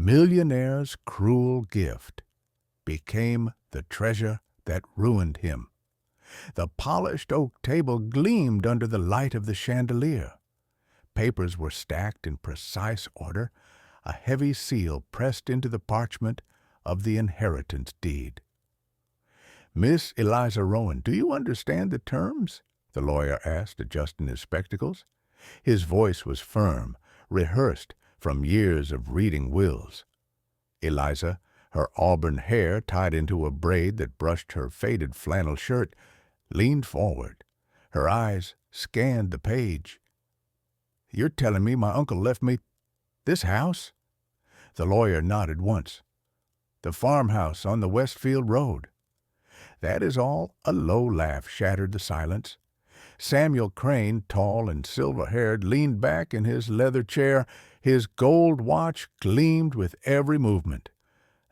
Millionaire's cruel gift became the treasure that ruined him. The polished oak table gleamed under the light of the chandelier. Papers were stacked in precise order, a heavy seal pressed into the parchment of the inheritance deed. "Miss Eliza Rowan, do you understand the terms?" the lawyer asked, adjusting his spectacles. His voice was firm, rehearsed from years of reading wills. Eliza, her auburn hair tied into a braid that brushed her faded flannel shirt, leaned forward. Her eyes scanned the page. "You're telling me my uncle left me this house?" The lawyer nodded once. "The farmhouse on the Westfield Road." "That is all." A low laugh shattered the silence. Samuel Crane, tall and silver-haired, leaned back in his leather chair. His gold watch gleamed with every movement.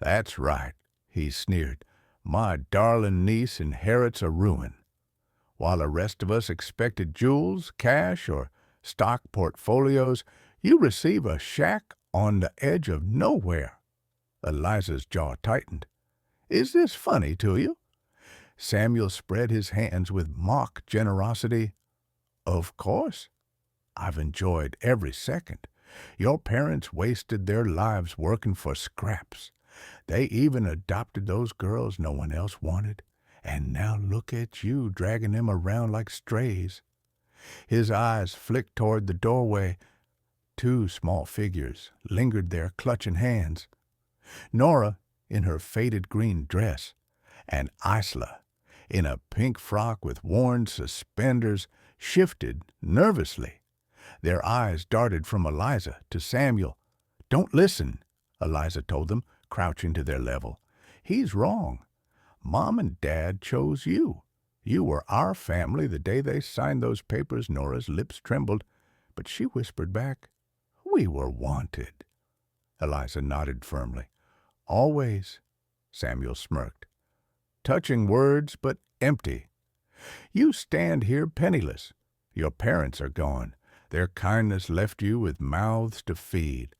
"That's right," he sneered. "My darling niece inherits a ruin. While the rest of us expected jewels, cash, or stock portfolios, you receive a shack on the edge of nowhere." Eliza's jaw tightened. "Is this funny to you?" Samuel spread his hands with mock generosity. "Of course. I've enjoyed every second. Your parents wasted their lives working for scraps. They even adopted those girls no one else wanted. And now look at you dragging them around like strays." His eyes flicked toward the doorway. Two small figures lingered there, clutching hands. Nora, in her faded green dress, and Isla, in a pink frock with worn suspenders, shifted nervously. Their eyes darted from Eliza to Samuel. "Don't listen," Eliza told them, crouching to their level. "He's wrong. Mom and Dad chose you. You were our family the day they signed those papers." Nora's lips trembled, but she whispered back, "We were wanted." Eliza nodded firmly. "Always," Samuel smirked. "Touching words, but empty. You stand here penniless. Your parents are gone. Their kindness left you with mouths to feed.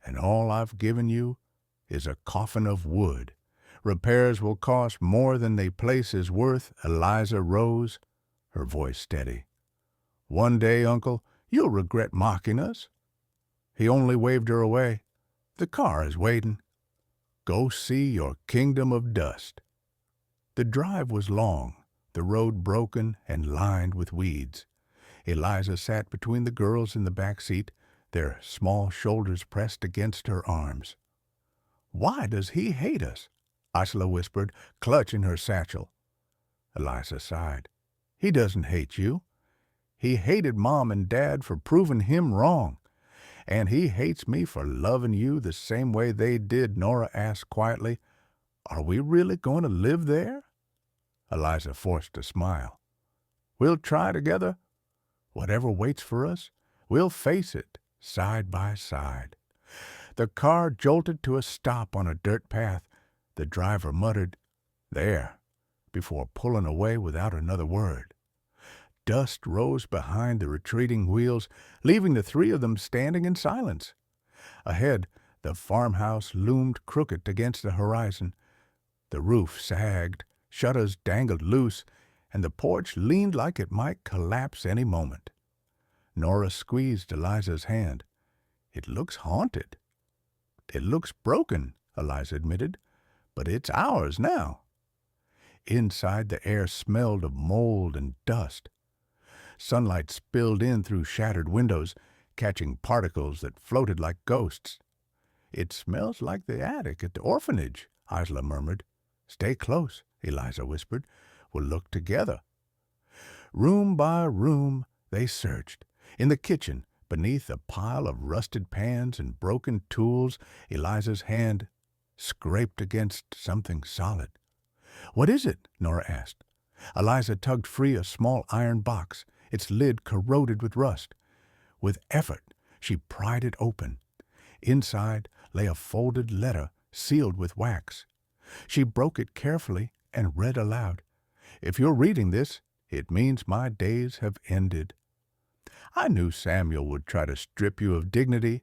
And all I've given you is a coffin of wood. Repairs will cost more than the place is worth." Eliza rose, her voice steady. "One day, Uncle, you'll regret mocking us." He only waved her away. "The car is waiting. Go see your kingdom of dust." The drive was long, the road broken and lined with weeds. Eliza sat between the girls in the back seat, their small shoulders pressed against her arms. "Why does he hate us?" Isla whispered, clutching her satchel. Eliza sighed. "He doesn't hate you. He hated Mom and Dad for proving him wrong. And he hates me for loving you the same way they did." Nora asked quietly, "Are we really going to live there?" Eliza forced a smile. "We'll try together. Whatever waits for us, we'll face it side by side." The car jolted to a stop on a dirt path. The driver muttered, "There," before pulling away without another word. Dust rose behind the retreating wheels, leaving the three of them standing in silence. Ahead, the farmhouse loomed crooked against the horizon. The roof sagged, shutters dangled loose, and the porch leaned like it might collapse any moment. Nora squeezed Eliza's hand. "It looks haunted." "It looks broken," Eliza admitted, "but it's ours now." Inside, the air smelled of mold and dust. Sunlight spilled in through shattered windows, catching particles that floated like ghosts. "It smells like the attic at the orphanage," Isla murmured. "Stay close," Eliza whispered. "We'll look together." Room by room they searched. In the kitchen, beneath a pile of rusted pans and broken tools, Eliza's hand scraped against something solid. "What is it?" Nora asked. Eliza tugged free a small iron box, its lid corroded with rust. With effort, she pried it open. Inside lay a folded letter sealed with wax. She broke it carefully and read aloud. "If you're reading this, it means my days have ended. I knew Samuel would try to strip you of dignity.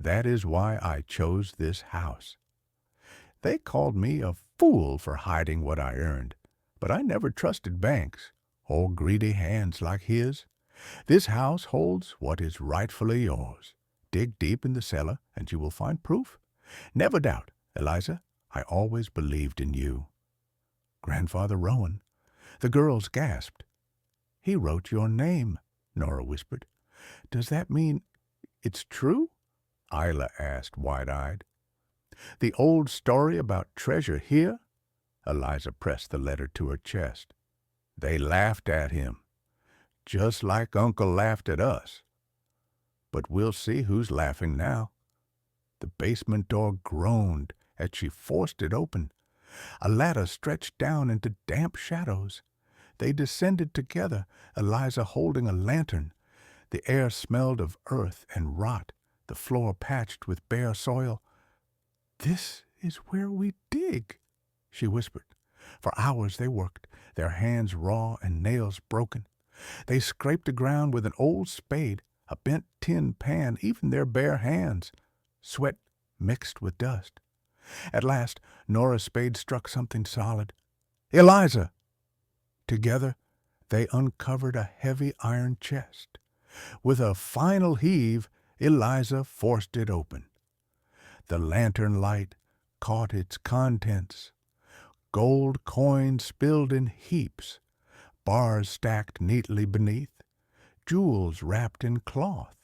That is why I chose this house. They called me a fool for hiding what I earned, but I never trusted banks or greedy hands like his. This house holds what is rightfully yours. Dig deep in the cellar, and you will find proof. Never doubt, Eliza, I always believed in you. Grandfather Rowan. The girls gasped. He wrote your name, Nora whispered. Does that mean it's true? Isla asked, wide-eyed. The old story about treasure here? Eliza pressed the letter to her chest. They laughed at him, just like Uncle laughed at us. But we'll see who's laughing now. The basement door groaned as she forced it open. A ladder stretched down into damp shadows. They descended together, Eliza holding a lantern. The air smelled of earth and rot, the floor patched with bare soil. This is where we dig, she whispered. For hours they worked, their hands raw and nails broken. They scraped the ground with an old spade, a bent tin pan, even their bare hands. Sweat mixed with dust. At last, Nora's spade struck something solid. Eliza! Together, they uncovered a heavy iron chest. With a final heave, Eliza forced it open. The lantern light caught its contents. Gold coins spilled in heaps, bars stacked neatly beneath, jewels wrapped in cloth.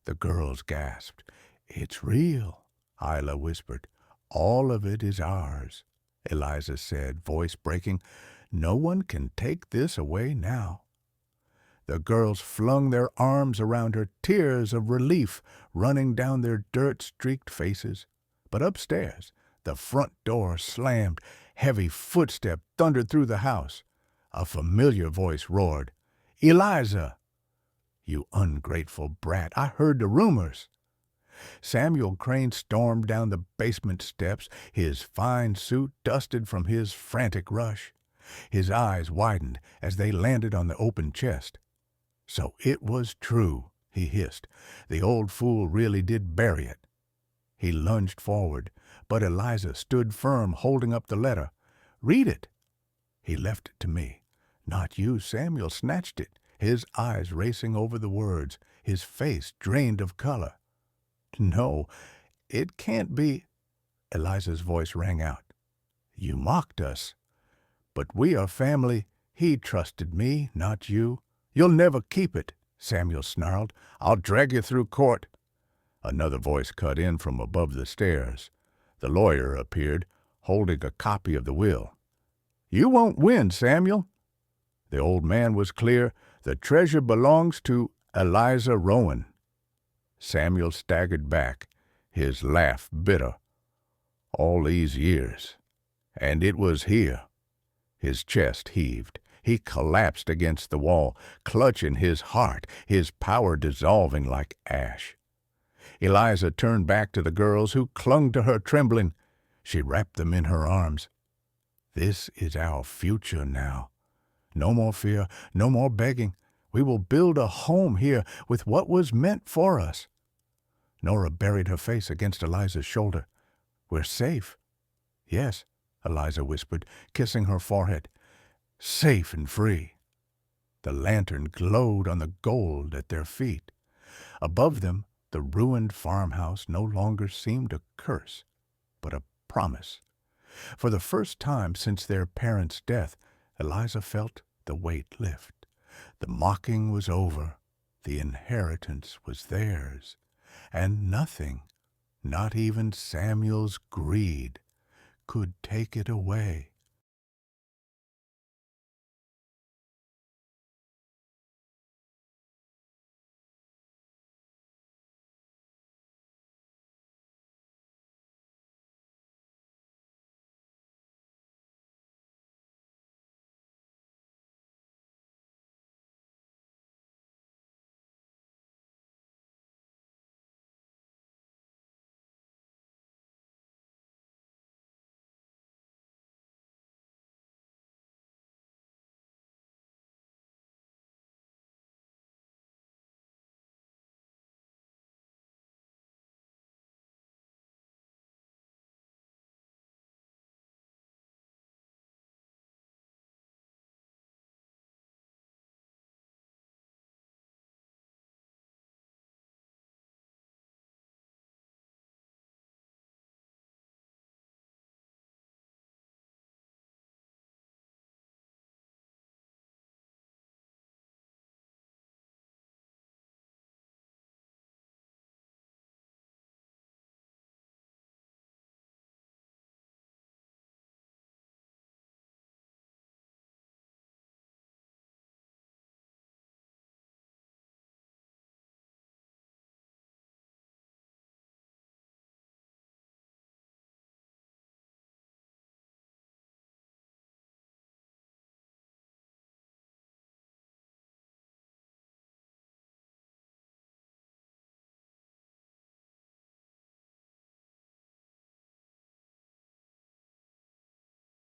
The girls gasped. It's real, Isla whispered. All of it is ours, Eliza said, voice breaking. No one can take this away now. The girls flung their arms around her, tears of relief running down their dirt-streaked faces. But upstairs, the front door slammed. Heavy footstep thundered through the house. A familiar voice roared, Eliza! You ungrateful brat, I heard the rumors. Samuel Crane stormed down the basement steps, his fine suit dusted from his frantic rush. His eyes widened as they landed on the open chest. So it was true, he hissed. The old fool really did bury it. He lunged forward, but Eliza stood firm, holding up the letter. Read it. He left it to me. Not you, Samuel snatched it, his eyes racing over the words, his face drained of color. No, it can't be. Eliza's voice rang out. You mocked us. But we are family. He trusted me, not you. You'll never keep it, Samuel snarled. I'll drag you through court. Another voice cut in from above the stairs. The lawyer appeared, holding a copy of the will. You won't win, Samuel. The old man was clear. The treasure belongs to Eliza Rowan. Samuel staggered back, his laugh bitter. All these years. And it was here. His chest heaved. He collapsed against the wall, clutching his heart, his power dissolving like ash. Eliza turned back to the girls, who clung to her trembling. She wrapped them in her arms. This is our future now. No more fear, no more begging. We will build a home here with what was meant for us. Nora buried her face against Eliza's shoulder. We're safe. Yes, Eliza whispered, kissing her forehead. Safe and free. The lantern glowed on the gold at their feet. Above them, the ruined farmhouse no longer seemed a curse, but a promise. For the first time since their parents' death, Eliza felt the weight lift. The mocking was over. The inheritance was theirs. And nothing, not even Samuel's greed, could take it away.